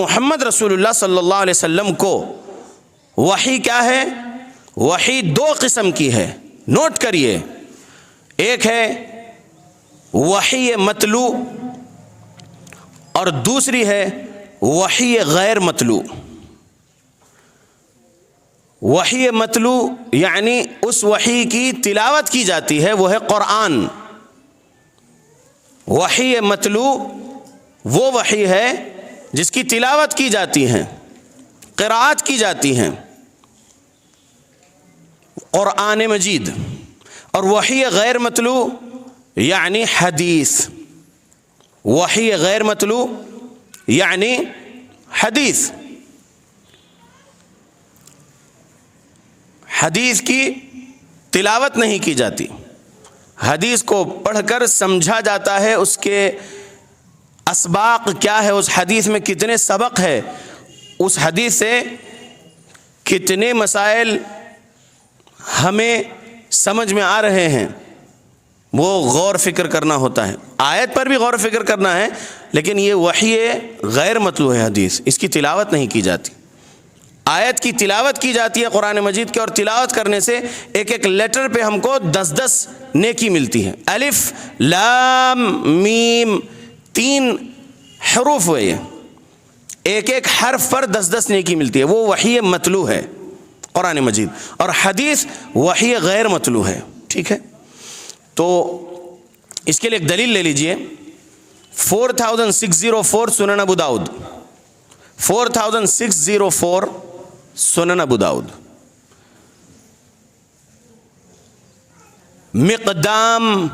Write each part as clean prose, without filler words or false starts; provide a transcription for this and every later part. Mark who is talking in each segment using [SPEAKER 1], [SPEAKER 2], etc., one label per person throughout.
[SPEAKER 1] محمد رسول اللہ صلی اللہ علیہ وسلم کو وحی کیا ہے؟ وحی دو قسم کی ہے، نوٹ کریے۔ ایک ہے وحی مطلوع اور دوسری ہے وحی غیر مطلوع۔ وحی مطلوع یعنی اس وحی کی تلاوت کی جاتی ہے، وہ ہے قرآن۔ وحی مطلوع وہ وحی ہے جس کی تلاوت کی جاتی ہے، قرأت کی جاتی ہیں، قرآن مجید۔ اور وحی غیر مطلوع یعنی حدیث۔ وحی غیر مطلوع یعنی حدیث۔ حدیث کی تلاوت نہیں کی جاتی، حدیث کو پڑھ کر سمجھا جاتا ہے، اس کے اسباق کیا ہے، اس حدیث میں کتنے سبق ہے، اس حدیث سے کتنے مسائل ہمیں سمجھ میں آ رہے ہیں، وہ غور فکر کرنا ہوتا ہے۔ آیت پر بھی غور فکر کرنا ہے، لیکن یہ وحی غیر مطلوع ہے حدیث، اس کی تلاوت نہیں کی جاتی۔ آیت کی تلاوت کی جاتی ہے قرآن مجید کے، اور تلاوت کرنے سے ایک ایک لیٹر پہ ہم کو 10 نیکی ملتی ہے۔ الف لام میم 3 حروف ہوئے، یہ ایک ایک حرف پر 10 نیکی ملتی ہے، وہ وحی مطلوع ہے قرآن مجید۔ اور حدیث وحی غیر مطلوع ہے، ٹھیک ہے؟ تو اس کے لیے ایک دلیل لے لیجئے، 4604 سنن ابو داؤد، 4604 سنن ابو داؤد۔ مقدام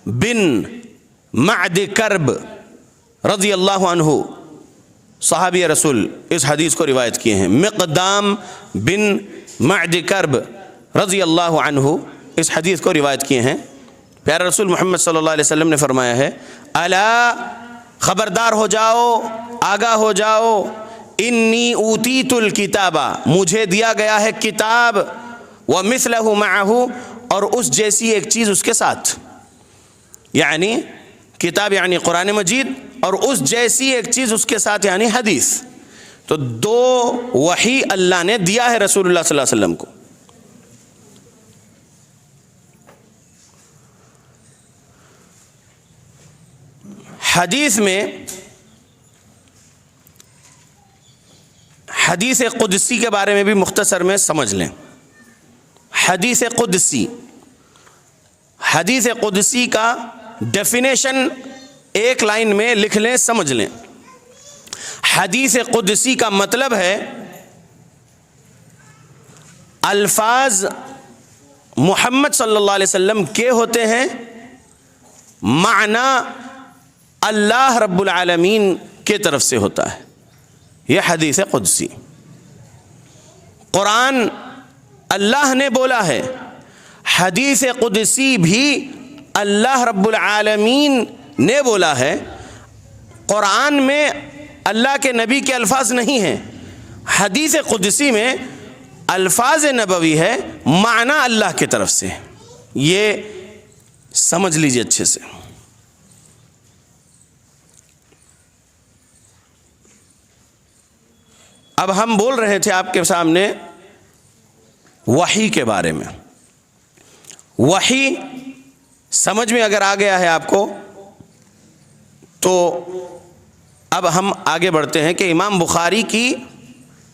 [SPEAKER 1] بن معد کرب رضی اللہ عنہ صحابی رسول اس حدیث کو روایت کیے ہیں۔ مقدام بن معد کرب رضی اللہ عنہ اس حدیث کو روایت کیے ہیں۔ پیارے رسول محمد صلی اللہ علیہ وسلم نے فرمایا ہے، الا خبردار ہو جاؤ، آگاہ ہو جاؤ، انی اوتیت الکتابہ، مجھے دیا گیا ہے کتاب، ومثلہ معہ، اور اس جیسی ایک چیز اس کے ساتھ، یعنی کتاب یعنی قرآن مجید، اور اس جیسی ایک چیز اس کے ساتھ یعنی حدیث۔ تو 2 وحی اللہ نے دیا ہے رسول اللہ صلی اللہ علیہ وسلم کو۔ حدیث میں حدیث قدسی کے بارے میں بھی مختصر میں سمجھ لیں۔ حدیث قدسی، حدیث قدسی کا ڈیفینیشن ایک لائن میں لکھ لیں، سمجھ لیں۔ حدیث قدسی کا مطلب ہے الفاظ محمد صلی اللہ علیہ وسلم کے ہوتے ہیں، معنی اللہ رب العالمین کے طرف سے ہوتا ہے، یہ حدیث قدسی۔ قرآن اللہ نے بولا ہے، حدیث قدسی بھی اللہ رب العالمین نے بولا ہے۔ قرآن میں اللہ کے نبی کے الفاظ نہیں ہیں، حدیث قدسی میں الفاظ نبوی ہے، معنی اللہ کی طرف سے۔ یہ سمجھ لیجیے اچھے سے۔ اب ہم بول رہے تھے آپ کے سامنے وحی کے بارے میں۔ وحی سمجھ میں اگر آ گیا ہے آپ کو، تو اب ہم آگے بڑھتے ہیں کہ امام بخاری کی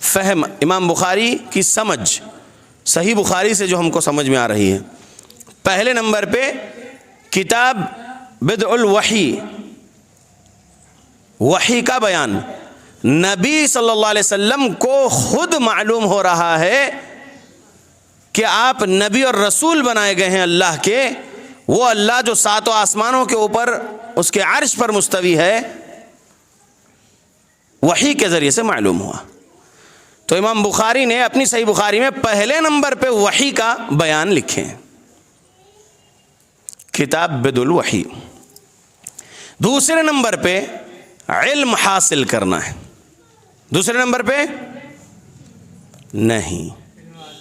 [SPEAKER 1] فہم، امام بخاری کی سمجھ، صحیح بخاری سے جو ہم کو سمجھ میں آ رہی ہے۔ پہلے نمبر پہ کتاب بدء الوحی، وحی کا بیان۔ نبی صلی اللہ علیہ وسلم کو خود معلوم ہو رہا ہے کہ آپ نبی اور رسول بنائے گئے ہیں اللہ کے، وہ اللہ جو 7 آسمانوں کے اوپر اس کے عرش پر مستوی ہے، وحی کے ذریعے سے معلوم ہوا۔ تو امام بخاری نے اپنی صحیح بخاری میں پہلے نمبر پہ وحی کا بیان لکھے ہیں، کتاب بدء الوحی۔ دوسرے نمبر پہ علم حاصل کرنا ہے، دوسرے نمبر پہ نہیں،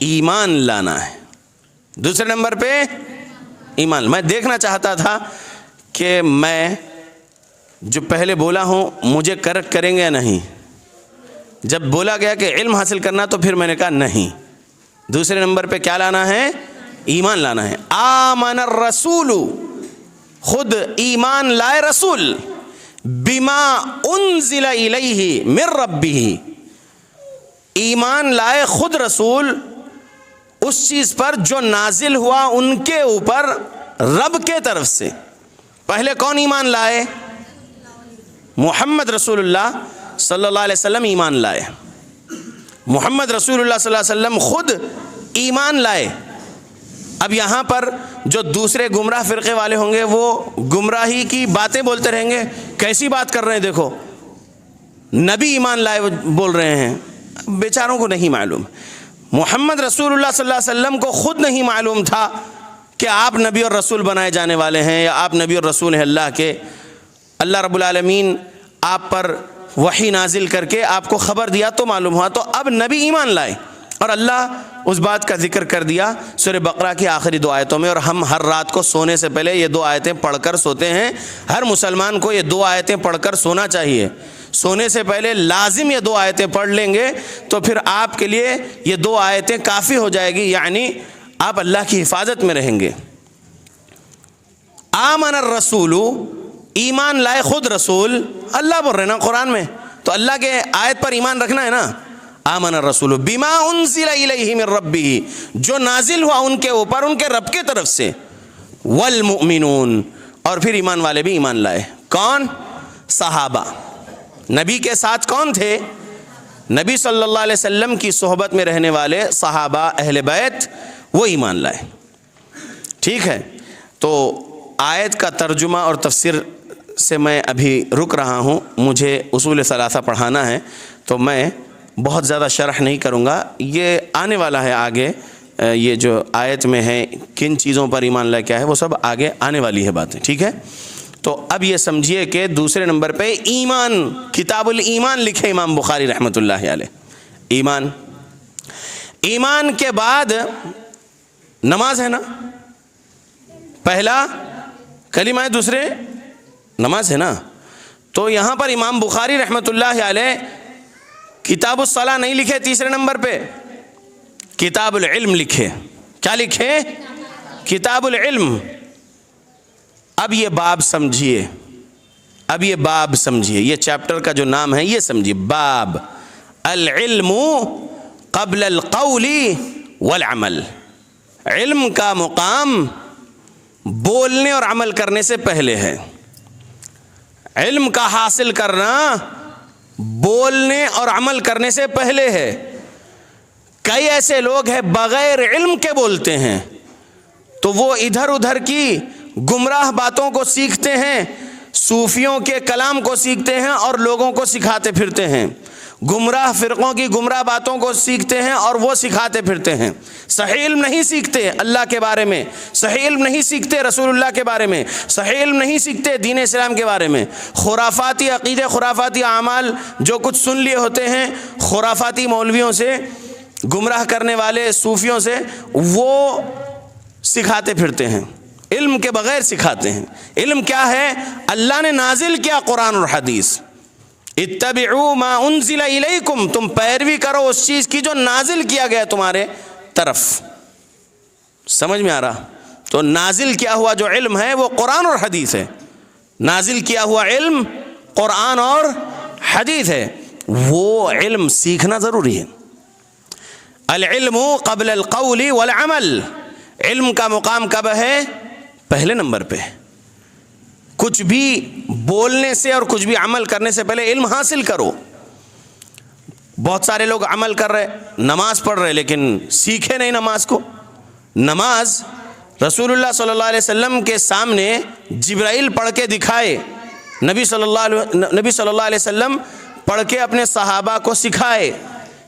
[SPEAKER 1] ایمان لانا ہے، دوسرے نمبر پہ ایمان۔ میں دیکھنا چاہتا تھا کہ میں جو پہلے بولا ہوں مجھے کریکٹ کریں گے یا نہیں، جب بولا گیا کہ علم حاصل کرنا تو پھر میں نے کہا نہیں، دوسرے نمبر پہ کیا لانا ہے؟ ایمان لانا ہے. آمن الرسول، خود ایمان لائے رسول، بما انزل الیہ من ربہ، ایمان لائے خود رسول اس چیز پر جو نازل ہوا ان کے اوپر رب کے طرف سے. پہلے کون ایمان لائے؟ محمد رسول اللہ صلی اللہ علیہ وسلم ایمان لائے. محمد رسول اللہ صلی اللہ علیہ وسلم خود ایمان لائے. اب یہاں پر جو دوسرے گمراہ فرقے والے ہوں گے وہ گمراہی کی باتیں بولتے رہیں گے. کیسی بات کر رہے ہیں؟ دیکھو نبی ایمان لائے بول رہے ہیں. بیچاروں کو نہیں معلوم. محمد رسول اللہ صلی اللہ علیہ وسلم کو خود نہیں معلوم تھا کہ آپ نبی اور رسول بنائے جانے والے ہیں یا آپ نبی اور رسول ہیں اللہ کے. اللہ رب العالمین آپ پر وحی نازل کر کے آپ کو خبر دیا تو معلوم ہوا. تو اب نبی ایمان لائے اور اللہ اس بات کا ذکر کر دیا سورہ بقرہ کی آخری 2 آیتوں میں. اور ہم ہر رات کو سونے سے پہلے یہ 2 آیتیں پڑھ کر سوتے ہیں. ہر مسلمان کو یہ 2 آیتیں پڑھ کر سونا چاہیے. سونے سے پہلے لازم یہ 2 آیتیں پڑھ لیں گے تو پھر آپ کے لیے یہ 2 آیتیں کافی ہو جائے گی، یعنی آپ اللہ کی حفاظت میں رہیں گے. آمن الرسول، ایمان لائے خود رسول. اللہ بول رہے نا قرآن میں، تو اللہ کے آیت پر ایمان رکھنا ہے نا. آمن الرسول بما انزل الیہ من ربہ، جو نازل ہوا ان کے اوپر ان کے رب کے طرف سے. والمؤمنون، اور پھر ایمان والے بھی ایمان لائے. کون؟ صحابہ. نبی کے ساتھ کون تھے؟ نبی صلی اللہ علیہ وسلم کی صحبت میں رہنے والے صحابہ اہل بیت، وہ ایمان لائے. ٹھیک ہے، تو آیت کا ترجمہ اور تفسیر سے میں ابھی رک رہا ہوں. مجھے اصول ثلاثہ پڑھانا ہے تو میں بہت زیادہ شرح نہیں کروں گا. یہ آنے والا ہے آگے، یہ جو آیت میں ہے کن چیزوں پر ایمان لائے کیا ہے وہ سب آگے آنے والی ہے باتیں. ٹھیک ہے، تو اب یہ سمجھیے کہ دوسرے نمبر پہ ایمان، کتاب الایمان لکھے امام بخاری رحمۃ اللہ علیہ. ایمان، ایمان کے بعد نماز ہے نا. پہلا کلمہ ہے، دوسرے نماز ہے نا. تو یہاں پر امام بخاری رحمۃ اللہ علیہ کتاب الصلاۃ نہیں لکھے تیسرے نمبر پہ، کتاب العلم لکھے. کیا لکھے؟ کتاب العلم. اب یہ باب سمجھیے، اب یہ باب سمجھیے، یہ چیپٹر کا جو نام ہے یہ سمجھیے. باب العلم قبل القول والعمل. علم کا مقام بولنے اور عمل کرنے سے پہلے ہے. علم کا حاصل کرنا بولنے اور عمل کرنے سے پہلے ہے. کئی ایسے لوگ ہیں بغیر علم کے بولتے ہیں، تو وہ ادھر ادھر کی گمراہ باتوں کو سیکھتے ہیں، صوفیوں کے کلام کو سیکھتے ہیں اور لوگوں کو سکھاتے پھرتے ہیں. گمراہ فرقوں کی گمراہ باتوں کو سیکھتے ہیں اور وہ سکھاتے پھرتے ہیں. صحیح علم نہیں سیکھتے اللہ کے بارے میں، صحیح علم نہیں سیکھتے رسول اللہ کے بارے میں، صحیح علم نہیں سیکھتے دین اسلام کے بارے میں. خرافاتی عقیدے، خرافاتی اعمال جو کچھ سن لیے ہوتے ہیں خرافاتی مولویوں سے، گمراہ کرنے والے صوفیوں سے، وہ سکھاتے پھرتے ہیں. علم کے بغیر سکھاتے ہیں. علم کیا ہے؟ اللہ نے نازل کیا قرآن اور حدیث. اتبعوا ما انزل الیکم، تم پیروی کرو اس چیز کی جو نازل کیا گیا تمہارے طرف. سمجھ میں آ رہا؟ تو نازل کیا ہوا جو علم ہے وہ قرآن اور حدیث ہے. نازل کیا ہوا علم قرآن اور حدیث ہے. وہ علم سیکھنا ضروری ہے. العلم قبل القول والعمل. علم کا مقام کب ہے؟ پہلے نمبر پہ. کچھ بھی بولنے سے اور کچھ بھی عمل کرنے سے پہلے علم حاصل کرو. بہت سارے لوگ عمل کر رہے، نماز پڑھ رہے لیکن سیکھے نہیں نماز کو. نماز رسول اللہ صلی اللہ علیہ وسلم کے سامنے جبرائیل پڑھ کے دکھائے، نبی صلی اللہ علیہ وسلم پڑھ کے اپنے صحابہ کو سکھائے،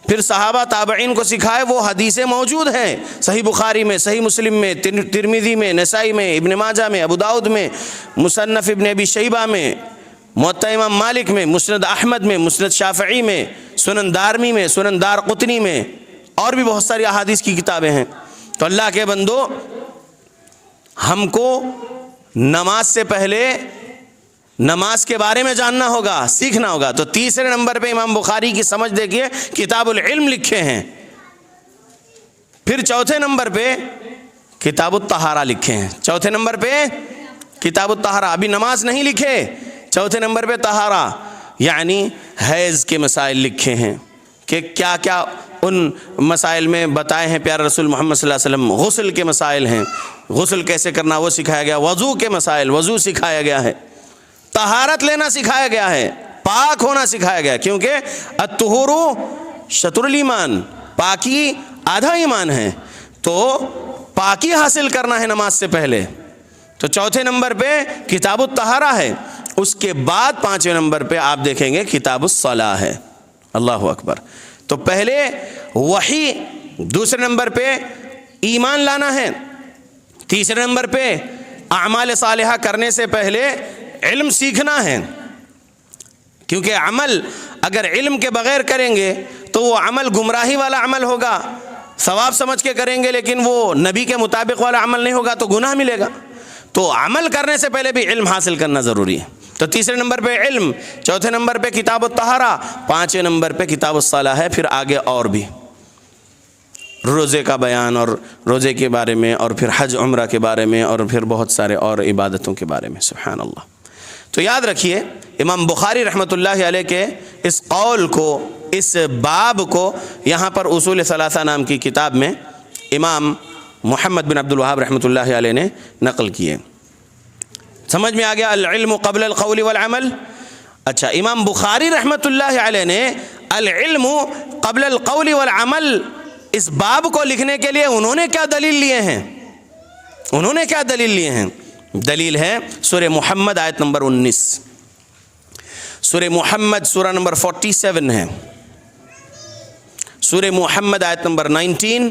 [SPEAKER 1] پھر صحابہ تابعین کو سکھائے. وہ حدیثیں موجود ہیں صحیح بخاری میں، صحیح مسلم میں، ترمذی میں، نسائی میں، ابن ماجہ میں، ابو داؤد میں، مصنف ابن ابی شیبہ میں، موطا امام مالک میں، مسند احمد میں، مسند شافعی میں، سنن دارمی میں، سنن دار قطنی میں، اور بھی بہت ساری احادیث کی کتابیں ہیں. تو اللہ کے بندو، ہم کو نماز سے پہلے نماز کے بارے میں جاننا ہوگا، سیکھنا ہوگا۔ تو تیسرے نمبر پہ امام بخاری کی سمجھ دیکھیے، کتاب العلم لکھے ہیں۔ پھر چوتھے نمبر پہ کتاب الطہارہ لکھے ہیں۔ چوتھے نمبر پہ کتاب الطہارہ، ابھی نماز نہیں لکھے، چوتھے نمبر پہ طہارہ یعنی حیض کے مسائل لکھے ہیں کہ کیا کیا ان مسائل میں بتائے ہیں پیارے رسول محمد صلی اللہ علیہ وسلم۔ غسل کے مسائل ہیں، غسل کیسے کرنا وہ سکھایا گیا، وضو کے مسائل، وضو سکھایا گیا ہے، طہارت لینا سکھایا گیا ہے، پاک ہونا سکھایا گیا، کیونکہ الطہور شطر الایمان، پاکی آدھا ایمان ہے، تو پاکی حاصل کرنا ہے نماز سے پہلے۔ تو چوتھے نمبر پہ کتاب الطہارہ ہے، اس کے بعد پانچویں نمبر پہ آپ دیکھیں گے کتاب الصلاۃ ہے۔ اللہ اکبر۔ تو پہلے وحی، دوسرے نمبر پہ ایمان لانا ہے، تیسرے نمبر پہ اعمال صالحہ کرنے سے پہلے علم سیکھنا ہے، کیونکہ عمل اگر علم کے بغیر کریں گے تو وہ عمل گمراہی والا عمل ہوگا، ثواب سمجھ کے کریں گے لیکن وہ نبی کے مطابق والا عمل نہیں ہوگا تو گناہ ملے گا۔ تو عمل کرنے سے پہلے بھی علم حاصل کرنا ضروری ہے۔ تو تیسرے نمبر پہ علم، چوتھے نمبر پہ کتاب الطہارہ، پانچویں نمبر پہ کتاب الصلاۃ ہے۔ پھر آگے اور بھی روزے کا بیان اور روزے کے بارے میں، اور پھر حج عمرہ کے بارے میں، اور پھر بہت سارے اور عبادتوں کے بارے میں۔ سبحان اللہ۔ تو یاد رکھیے امام بخاری رحمۃ اللہ علیہ کے اس قول کو، اس باب کو یہاں پر اصول ثلاثہ نام کی کتاب میں امام محمد بن عبد الوہاب رحمۃ اللہ علیہ نے نقل کیے۔ سمجھ میں آ گیا العلم قبل القول والعمل؟ اچھا، امام بخاری رحمۃ اللہ علیہ نے العلم قبل القول والعمل اس باب کو لکھنے کے لیے انہوں نے کیا دلیل لیے ہیں؟ انہوں نے کیا دلیل لیے ہیں؟ دلیل ہے سورہ محمد آیت نمبر 19۔ سورہ محمد سورہ نمبر 47 ہے، سورہ محمد آیت نمبر 19۔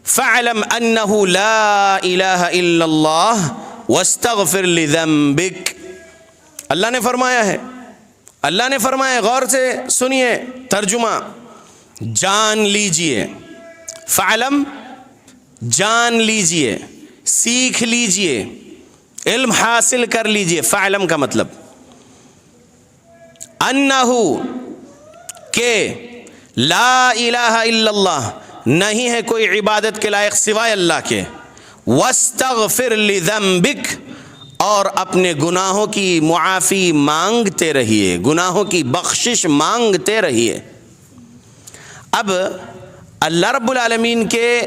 [SPEAKER 1] فَاعْلَمْ أَنَّهُ لَا إِلَهَ إِلَّا اللَّهُ وَاسْتَغْفِرْ لِذَنبِكَ۔ اللہ نے فرمایا ہے، اللہ نے فرمایا، غور سے سنیے ترجمہ، جان لیجئے، فعلم جان لیجئے، سیکھ لیجئے، علم حاصل کر لیجئے۔ فعلم کا مطلب انہو کہ لا الہ الا اللہ، نہیں ہے کوئی عبادت کے لائق سوائے اللہ کے، واستغفر لذنبک، اور اپنے گناہوں کی معافی مانگتے رہیے، گناہوں کی بخشش مانگتے رہیے۔ اب اللہ رب العالمین کے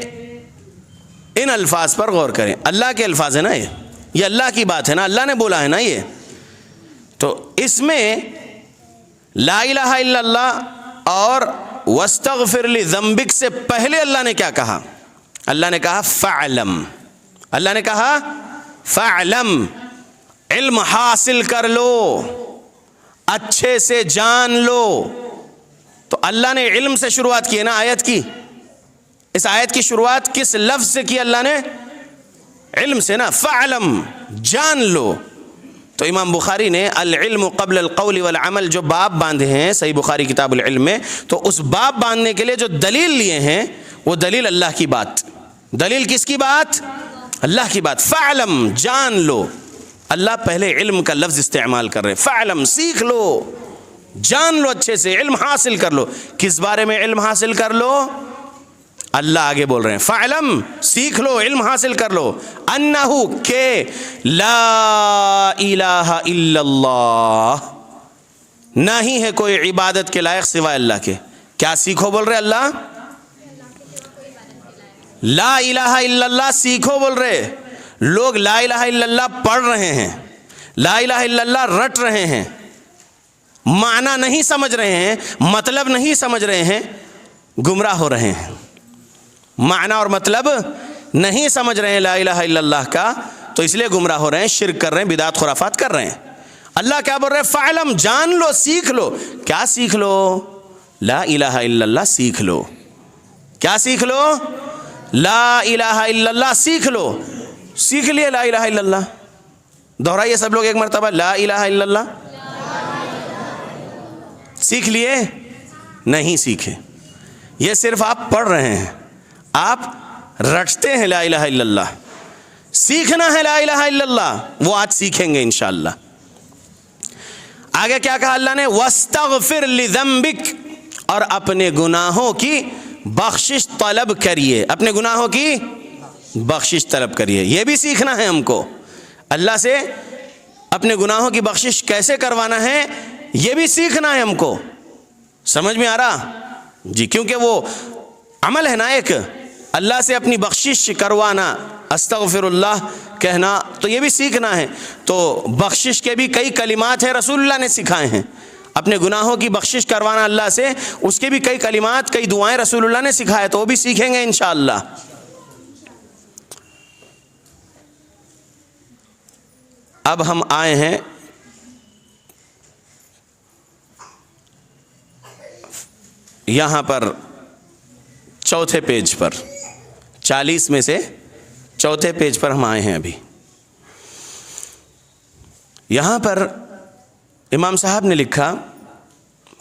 [SPEAKER 1] ان الفاظ پر غور کریں، اللہ کے الفاظ ہیں نا، یہ اللہ کی بات ہے نا، اللہ نے بولا ہے نا یہ، تو اس میں لا الہ الا اللہ اور واستغفر لذنبک سے پہلے اللہ نے کیا کہا؟ اللہ نے کہا فعلم، اللہ نے کہا فعلم، علم حاصل کر لو، اچھے سے جان لو۔ تو اللہ نے علم سے شروعات کی ہے نا آیت کی، اس آیت کی شروعات کس لفظ سے کی اللہ نے؟ علم سے نا، فعلم جان لو۔ تو امام بخاری نے العلم قبل القول والعمل جو باب باندھے ہیں صحیح بخاری کتاب العلم میں، تو اس باب باندھنے کے لیے جو دلیل لیے ہیں وہ دلیل اللہ کی بات۔ دلیل کس کی بات؟ اللہ کی بات۔ فعلم جان لو، اللہ پہلے علم کا لفظ استعمال کر رہے، فعلم سیکھ لو، جان لو، اچھے سے علم حاصل کر لو۔ کس بارے میں علم حاصل کر لو؟ اللہ آگے بول رہے ہیں فعلم سیکھ لو، علم حاصل کر لو، انہو کہ لا الہ الا اللہ، نہیں ہے کوئی عبادت کے لائق سوائے اللہ کے۔ کیا سیکھو بول رہے اللہ؟ لا الہ الا اللہ سیکھو بول رہے۔ لوگ لا الہ الا اللہ پڑھ رہے ہیں، لا الہ الا اللہ رٹ رہے ہیں، معنی نہیں سمجھ رہے ہیں، مطلب نہیں سمجھ رہے ہیں، گمراہ ہو رہے ہیں۔ معنی اور مطلب نہیں سمجھ رہے ہیں لا الہ الا اللہ کا، تو اس لیے گمراہ ہو رہے ہیں، شرک کر رہے ہیں، بدعت خرافات کر رہے ہیں۔ اللہ کیا بول رہے ہیں؟ فعلم جان لو، سیکھ لو۔ کیا سیکھ لو؟ لا الہ الا اللہ سیکھ لو۔ کیا سیکھ لو؟ لا الہ الا اللہ سیکھ لو۔ سیکھ لیے لا الہ الا اللہ؟ دہرائیے سب لوگ ایک مرتبہ، لا الہ الا اللہ سیکھ لیے؟ نہیں سیکھے، یہ صرف آپ پڑھ رہے ہیں، آپ رٹتے ہیں لا الہ الا اللہ۔ سیکھنا ہے لا الہ الا اللہ، وہ آج سیکھیں گے انشاءاللہ۔ آگے کیا کہا اللہ نے؟ وَاسْتَغْفِرْ لِذَنْبِكَ، اور اپنے گناہوں کی بخشش طلب کریے، اپنے گناہوں کی بخشش طلب کریے۔ یہ بھی سیکھنا ہے ہم کو، اللہ سے اپنے گناہوں کی بخشش کیسے کروانا ہے یہ بھی سیکھنا ہے ہم کو۔ سمجھ میں آ رہا؟ جی، کیونکہ وہ عمل ہے نا ایک، اللہ سے اپنی بخشش کروانا، استغفر اللہ کہنا، تو یہ بھی سیکھنا ہے۔ تو بخشش کے بھی کئی کلمات ہیں رسول اللہ نے سکھائے ہیں، اپنے گناہوں کی بخشش کروانا اللہ سے، اس کے بھی کئی کلمات، کئی دعائیں رسول اللہ نے سکھائے، تو وہ بھی سیکھیں گے انشاءاللہ۔ اب ہم آئے ہیں یہاں پر چوتھے پیج پر، 40 میں سے چوتھے پیج پر ہم آئے ہیں ابھی۔ یہاں پر امام صاحب نے لکھا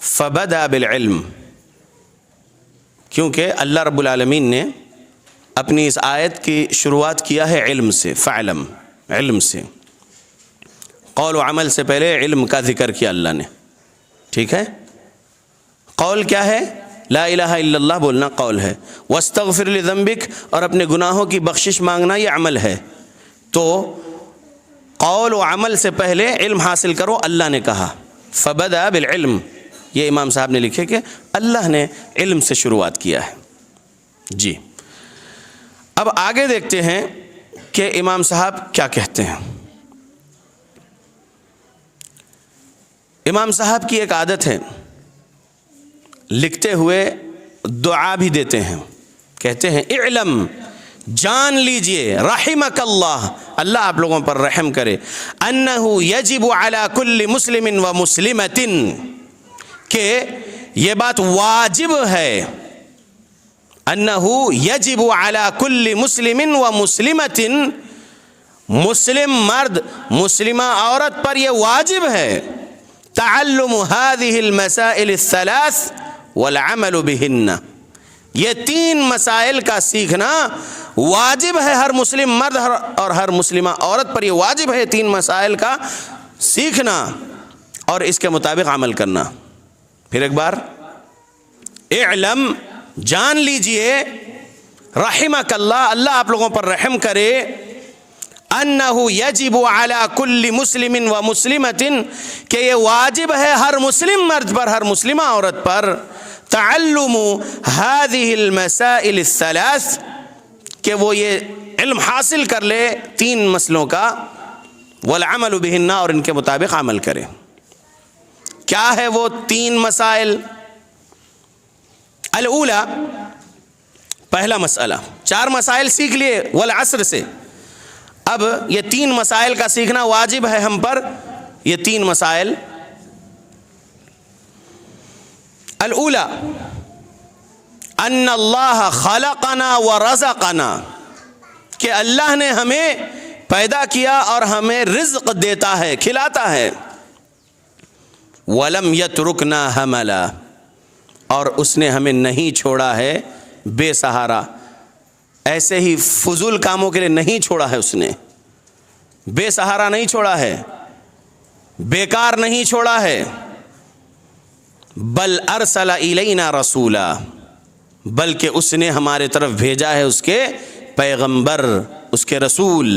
[SPEAKER 1] فَبَدَأَ بِالْعِلْمِ، کیونکہ اللہ رب العالمین نے اپنی اس آیت کی شروعات کیا ہے علم سے، فَعْلَمْ، علم سے، قول و عمل سے پہلے علم کا ذکر کیا اللہ نے، ٹھیک ہے؟ قول کیا ہے؟ لا الہ الا اللہ بولنا قول ہے، واستغفر لذنبک، اور اپنے گناہوں کی بخشش مانگنا یہ عمل ہے۔ تو قول و عمل سے پہلے علم حاصل کرو، اللہ نے کہا فبدأ بالعلم، یہ امام صاحب نے لکھے کہ اللہ نے علم سے شروعات کیا ہے۔ جی، اب آگے دیکھتے ہیں کہ امام صاحب کیا کہتے ہیں۔ امام صاحب کی ایک عادت ہے، لکھتے ہوئے دعا بھی دیتے ہیں، کہتے ہیں اعلم، جان لیجئے، رحمک اللہ، اللہ آپ لوگوں پر رحم کرے، انہ یجب علی کل مسلم و مسلمۃ، کہ یہ بات واجب ہے، انہ یجب علی کل مسلم و مسلمۃ، مسلم مرد مسلمہ عورت پر یہ واجب ہے، تعلم هذه المسائل الثلاث والعمل بهن، یہ 3 مسائل کا سیکھنا واجب ہے ہر مسلم مرد اور ہر مسلمہ عورت پر، یہ واجب ہے 3 مسائل کا سیکھنا اور اس کے مطابق عمل کرنا۔ پھر ایک بار، اعلم، جان لیجئے، رحمک اللہ، اللہ آپ لوگوں پر رحم کرے، انہ یجب علی کل مسلم و مسلمۃ، کہ یہ واجب ہے ہر مسلم مرد پر، ہر مسلمہ عورت پر، تعلم هذه المسائل الثلاث، کہ وہ یہ علم حاصل کر لے 3 مسئلوں کا، والعمل بہن، اور ان کے مطابق عمل کرے۔ کیا ہے وہ 3 مسائل؟ الاولی، پہلا مسئلہ، 4 مسائل سیکھ لیے والعصر سے، اب یہ 3 مسائل کا سیکھنا واجب ہے ہم پر، یہ 3 مسائل۔ الاولی، ان اللہ خلقنا ورزقنا، کہ اللہ نے ہمیں پیدا کیا اور ہمیں رزق دیتا ہے، کھلاتا ہے، ولم یترکنا حملا، اور اس نے ہمیں نہیں چھوڑا ہے بے سہارا، ایسے ہی فضول کاموں کے لیے نہیں چھوڑا ہے، اس نے بے سہارا نہیں چھوڑا ہے، بیکار نہیں چھوڑا ہے، بل ارسل الینا رسولا، بلکہ اس نے ہمارے طرف بھیجا ہے اس کے پیغمبر، اس کے رسول،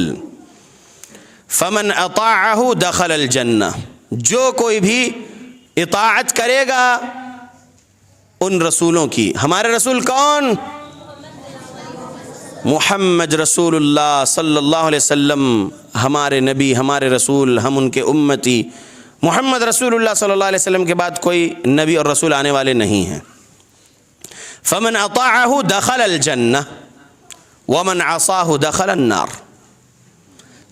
[SPEAKER 1] فمن اطاعہ دخل الجنہ، جو کوئی بھی اطاعت کرے گا ان رسولوں کی، ہمارے رسول کون؟ محمد رسول اللہ صلی اللہ علیہ وسلم، ہمارے نبی، ہمارے رسول، ہم ان کے امتی، محمد رسول اللہ صلی اللہ علیہ وسلم کے بعد کوئی نبی اور رسول آنے والے نہیں ہیں۔ فمن اطاعہ دخل الجنہ ومن عصاہ دخل النار،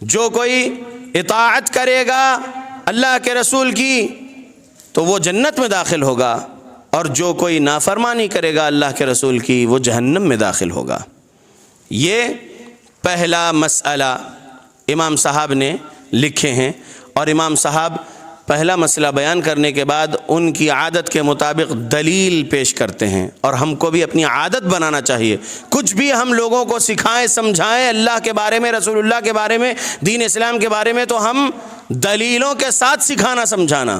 [SPEAKER 1] جو کوئی اطاعت کرے گا اللہ کے رسول کی تو وہ جنت میں داخل ہوگا، اور جو کوئی نافرمانی کرے گا اللہ کے رسول کی وہ جہنم میں داخل ہوگا۔ یہ پہلا مسئلہ امام صاحب نے لکھے ہیں، اور امام صاحب پہلا مسئلہ بیان کرنے کے بعد ان کی عادت کے مطابق دلیل پیش کرتے ہیں، اور ہم کو بھی اپنی عادت بنانا چاہیے، کچھ بھی ہم لوگوں کو سکھائیں، سمجھائیں اللہ کے بارے میں، رسول اللہ کے بارے میں، دین اسلام کے بارے میں، تو ہم دلیلوں کے ساتھ سکھانا سمجھانا،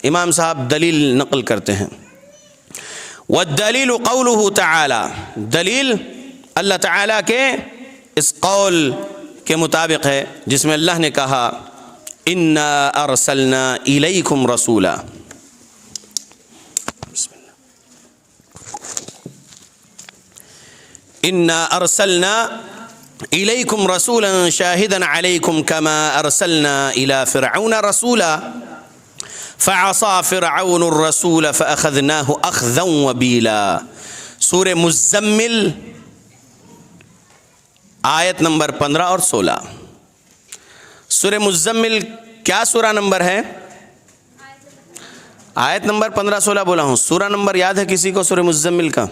[SPEAKER 1] امام صاحب دلیل نقل کرتے ہیں، والدلیل قولہ تعالی، دلیل اللہ تعالیٰ کے اس قول کے مطابق ہے جس میں اللہ نے کہا انا ارسلنا الیکم رسولا، انا ارسلنا الیکم رسولا شاہدا علیکم کما ارسلنا الی فرعون رسولا فعصى فرعون الرسول فأخذناه أخذا وبيلا۔ سورہ مزمل آیت نمبر 15 اور 16۔ سورہ مزمل کیا سورہ نمبر ہے؟ آیت نمبر 15-16 بولا ہوں، سورہ نمبر یاد ہے کسی کو سورہ مزمل کا؟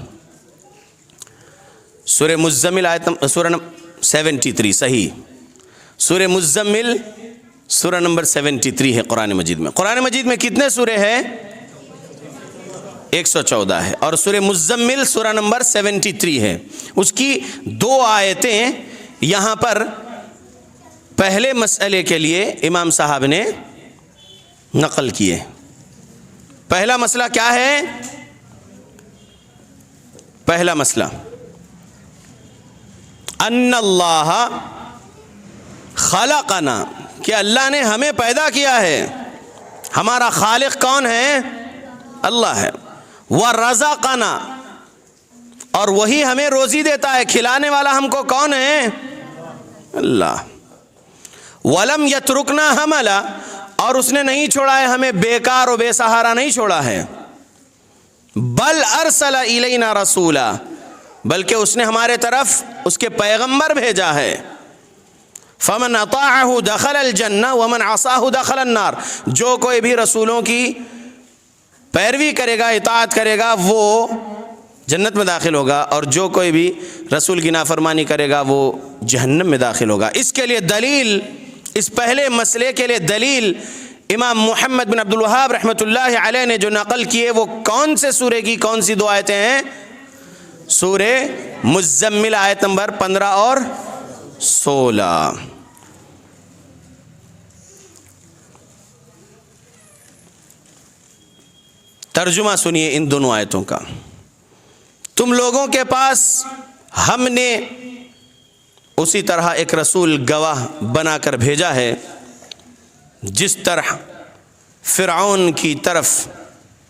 [SPEAKER 1] سورہ مزمل سورہ نمبر 73، صحیح، سورہ مزمل سورہ نمبر 73 ہے قرآن مجید میں۔ قرآن مجید میں کتنے سورے ہیں؟ 114 ہے، اور سورہ مزمل سورہ نمبر 73 ہے۔ اس کی 2 آیتیں یہاں پر پہلے مسئلے کے لیے امام صاحب نے نقل کیے۔ پہلا مسئلہ کیا ہے؟ پہلا مسئلہ ان اللہ خلقنا، کہ اللہ نے ہمیں پیدا کیا ہے۔ ہمارا خالق کون ہے؟ اللہ ہے۔ وَرَزَقَنَا، اور وہی ہمیں روزی دیتا ہے، کھلانے والا ہم کو کون ہے؟ اللہ۔ وَلَمْ يَتْرُكْنَا حَمَلًا، اور اس نے نہیں چھوڑا ہے ہمیں بیکار و بے سہارا نہیں چھوڑا ہے۔ بَلْ أَرْسَلَ إِلَيْنَا رَسُولًا، بلکہ اس نے ہمارے طرف اس کے پیغمبر بھیجا ہے۔ فمن اطاعہ دخل الجنہ ومن عصاہ دخل النار، جو کوئی بھی رسولوں کی پیروی کرے گا، اطاعت کرے گا، وہ جنت میں داخل ہوگا، اور جو کوئی بھی رسول کی نافرمانی کرے گا وہ جہنم میں داخل ہوگا۔ اس کے لیے دلیل، اس پہلے مسئلے کے لیے دلیل امام محمد بن عبد الوہاب رحمۃ اللہ علیہ نے جو نقل کیے وہ کون سے سورے کی کون سی 2 آیتیں ہیں؟ سورہ مزمل آیت نمبر 15 اور 16۔ ترجمہ سنیے ان دونوں آیتوں کا۔ تم لوگوں کے پاس ہم نے اسی طرح ایک رسول گواہ بنا کر بھیجا ہے جس طرح فرعون کی طرف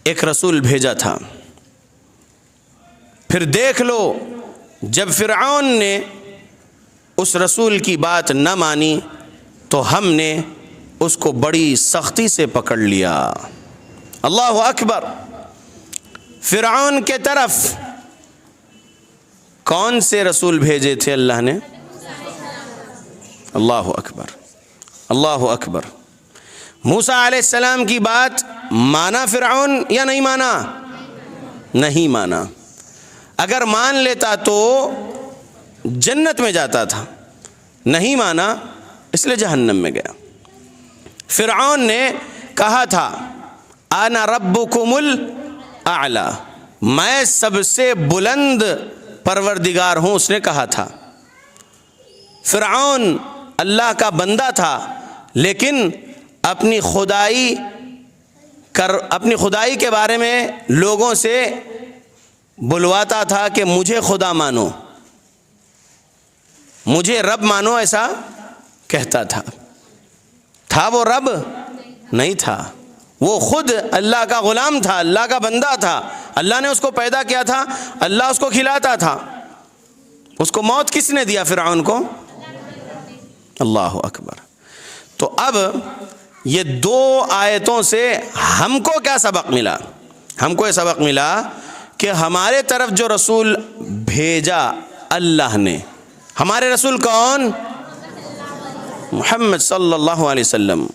[SPEAKER 1] ایک رسول بھیجا تھا۔ پھر دیکھ لو جب فرعون نے اس رسول کی بات نہ مانی تو ہم نے اس کو بڑی سختی سے پکڑ لیا۔ اللہ اکبر۔ فرعون کے طرف کون سے رسول بھیجے تھے اللہ نے؟ اللہ اکبر، اللہ اکبر۔ موسیٰ علیہ السلام کی بات مانا فرعون یا نہیں مانا؟ نہیں مانا۔ اگر مان لیتا تو جنت میں جاتا تھا، نہیں مانا اس لیے جہنم میں گیا۔ فرعون نے کہا تھا انا ربکم الاعلی، میں سب سے بلند پروردگار ہوں، اس نے کہا تھا۔ فرعون اللہ کا بندہ تھا لیکن اپنی خدائی کے بارے میں لوگوں سے بلواتا تھا کہ مجھے خدا مانو، مجھے رب مانو، ایسا کہتا تھا۔ تھا وہ رب؟ نہیں تھا، وہ خود اللہ کا غلام تھا، اللہ کا بندہ تھا۔ اللہ نے اس کو پیدا کیا تھا، اللہ اس کو کھلاتا تھا۔ اس کو موت کس نے دیا فرعون کو؟ اللہ اکبر۔ تو اب یہ 2 آیتوں سے ہم کو کیا سبق ملا؟ ہم کو یہ سبق ملا کہ ہمارے طرف جو رسول بھیجا اللہ نے، ہمارے رسول کون؟ محمد صلی اللہ علیہ وسلم۔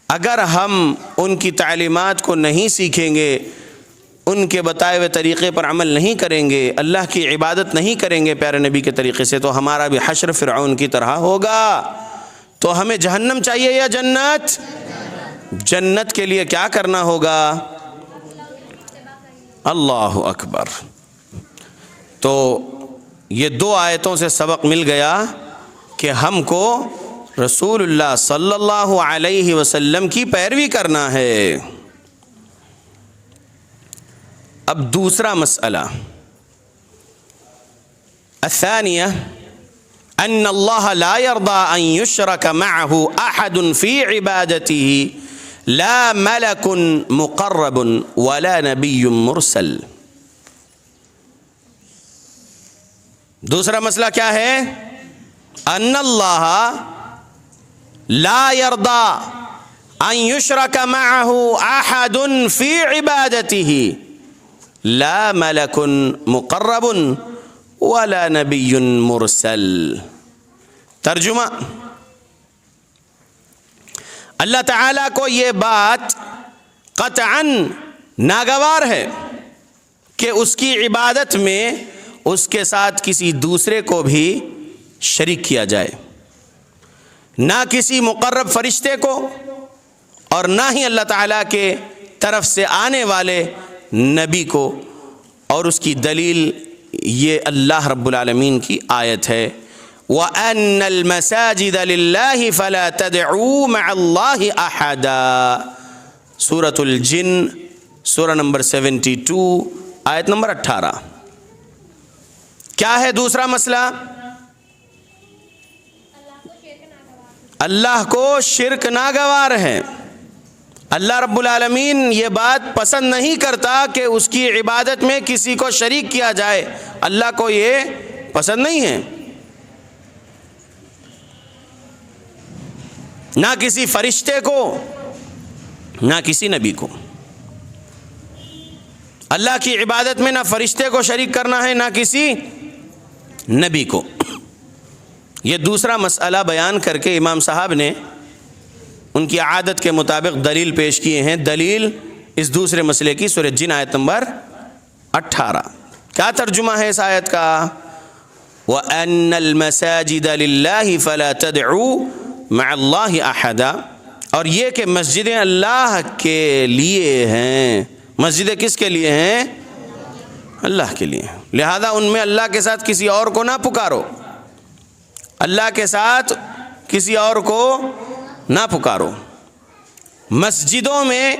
[SPEAKER 1] اگر ہم ان کی تعلیمات کو نہیں سیکھیں گے، ان کے بتائے ہوئے طریقے پر عمل نہیں کریں گے، اللہ کی عبادت نہیں کریں گے پیارے نبی کے طریقے سے، تو ہمارا بھی حشر فرعون کی طرح ہوگا۔ تو ہمیں جہنم چاہیے یا جنت؟ جنت کے لیے کیا کرنا ہوگا؟ اللہ اکبر۔ تو یہ 2 آیتوں سے سبق مل گیا کہ ہم کو رسول اللہ صلی اللہ علیہ وسلم کی پیروی کرنا ہے۔ اب دوسرا مسئلہ، الثانیہ ان اللہ لا یرضى ان یشرک معه احد فی عبادته لا ملک مقرب ولا نبی مرسل۔ دوسرا مسئلہ کیا ہے؟ ان اللہ لا یرضى ان یشرک معه احد فی عبادته لا ملک مقرب ولا نبی مرسل۔ ترجمہ، اللہ تعالیٰ کو یہ بات قطعاً ناگوار ہے کہ اس کی عبادت میں اس کے ساتھ کسی دوسرے کو بھی شریک کیا جائے، نہ کسی مقرب فرشتے کو اور نہ ہی اللہ تعالیٰ کے طرف سے آنے والے نبی کو۔ اور اس کی دلیل یہ اللہ رب العالمین کی آیت ہے، وَأَنَّ الْمَسَاجِدَ لِلَّهِ فَلَا تَدْعُوا مَعَ اللَّهِ أَحَدًا، سورۃ الجن، سورہ نمبر 72، آیت نمبر 18۔ کیا ہے دوسرا مسئلہ؟ اللہ کو شرک ناگوار ہے۔ اللہ رب العالمین یہ بات پسند نہیں کرتا کہ اس کی عبادت میں کسی کو شریک کیا جائے، اللہ کو یہ پسند نہیں ہے، نہ کسی فرشتے کو نہ کسی نبی کو۔ اللہ کی عبادت میں نہ فرشتے کو شریک کرنا ہے نہ کسی نبی کو۔ یہ دوسرا مسئلہ بیان کر کے امام صاحب نے ان کی عادت کے مطابق دلیل پیش کیے ہیں۔ دلیل اس دوسرے مسئلے کی سورہ جن آیت نمبر 18۔ کیا ترجمہ ہے اس آیت کا؟ وَأَنَّ الْمَسَاجِدَ لِلَّهِ فَلَا تَدْعُوا مَعَ اللَّهِ أَحَدًا، اور یہ کہ مسجدیں اللہ کے لیے ہیں۔ مسجدیں کس کے لیے ہیں؟ اللہ کے لیے، لہذا ان میں اللہ کے ساتھ کسی اور کو نہ پکارو، اللہ کے ساتھ کسی اور کو نہ پکارو۔ مسجدوں میں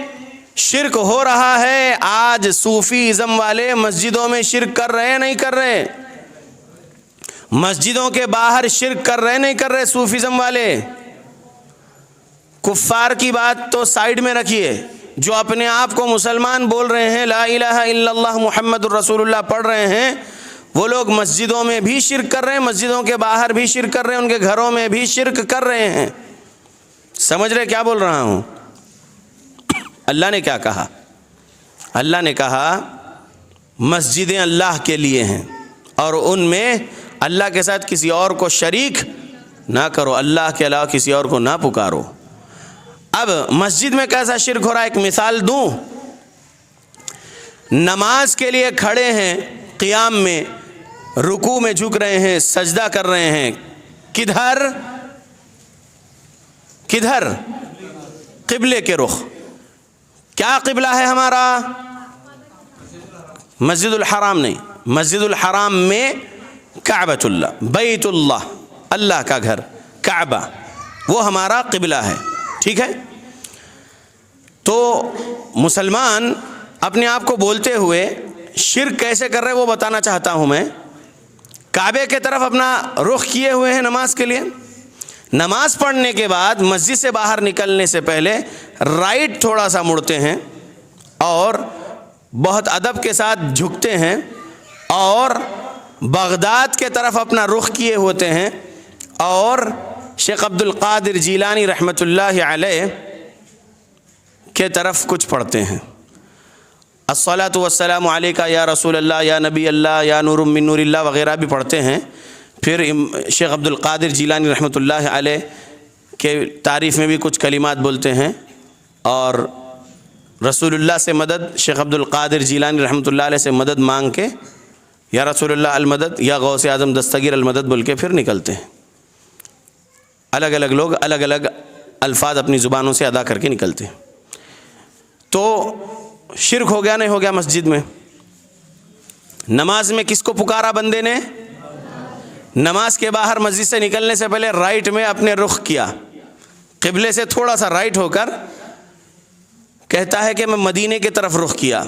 [SPEAKER 1] شرک ہو رہا ہے، آج صوفی ازم والے مسجدوں میں شرک کر رہے ہیں نہیں کر رہے؟ مسجدوں کے باہر شرک کر رہے نہیں کر رہے صوفیزم والے؟ کفار کی بات تو سائیڈ میں رکھیے، جو اپنے آپ کو مسلمان بول رہے ہیں، لا الہ الا اللہ محمد الرسول اللہ پڑھ رہے ہیں، وہ لوگ مسجدوں میں بھی شرک کر رہے ہیں، مسجدوں کے باہر بھی شرک کر رہے ہیں، ان کے گھروں میں بھی شرک کر رہے ہیں۔ سمجھ رہے کیا بول رہا ہوں؟ اللہ نے کیا کہا؟ اللہ نے کہا مسجدیں اللہ کے لیے ہیں اور ان میں اللہ کے ساتھ کسی اور کو شریک نہ کرو، اللہ کے علاوہ کسی اور کو نہ پکارو۔ اب مسجد میں کیسا شرک ہو رہا ہے ایک مثال دوں۔ نماز کے لیے کھڑے ہیں، قیام میں رکوع میں جھک رہے ہیں، سجدہ کر رہے ہیں، کدھر؟ کدھر؟ قبلے کے رخ۔ کیا قبلہ ہے ہمارا؟ مسجد الحرام نہیں، مسجد الحرام میں کعبۃ اللہ، بیت اللہ، اللہ کا گھر کعبہ، وہ ہمارا قبلہ ہے، ٹھیک ہے؟ تو مسلمان اپنے آپ کو بولتے ہوئے شرک کیسے کر رہے وہ بتانا چاہتا ہوں میں۔ کعبے کے طرف اپنا رخ کیے ہوئے ہیں نماز کے لیے، نماز پڑھنے کے بعد مسجد سے باہر نکلنے سے پہلے رائٹ تھوڑا سا مڑتے ہیں اور بہت ادب کے ساتھ جھکتے ہیں اور بغداد کے طرف اپنا رخ کیے ہوتے ہیں اور شیخ عبد القادر جیلانی رحمۃ اللہ علیہ کے طرف کچھ پڑھتے ہیں، الصلاۃ والسلام علیکہ یا رسول اللہ یا نبی اللہ یا نور من نور اللہ وغیرہ بھی پڑھتے ہیں۔ پھر شیخ عبد القادر جیلانی رحمۃ اللہ علیہ کے تعریف میں بھی کچھ کلمات بولتے ہیں اور رسول اللہ سے مدد، شیخ عبد القادر جیلانی رحمۃ اللہ علیہ سے مدد مانگ کے یا رسول اللہ المدد یا غوث اعظم دستگیر المدد بول کے پھر نکلتے ہیں۔ الگ الگ لوگ الگ الگ الفاظ اپنی زبانوں سے ادا کر کے نکلتے ہیں۔ تو شرک ہو گیا نہیں ہو گیا مسجد میں؟ نماز میں کس کو پکارا بندے نے؟ نماز کے باہر مسجد سے نکلنے سے پہلے رائٹ میں اپنے رخ کیا، قبلے سے تھوڑا سا رائٹ ہو کر کہتا ہے کہ میں مدینے کی طرف رخ کیا۔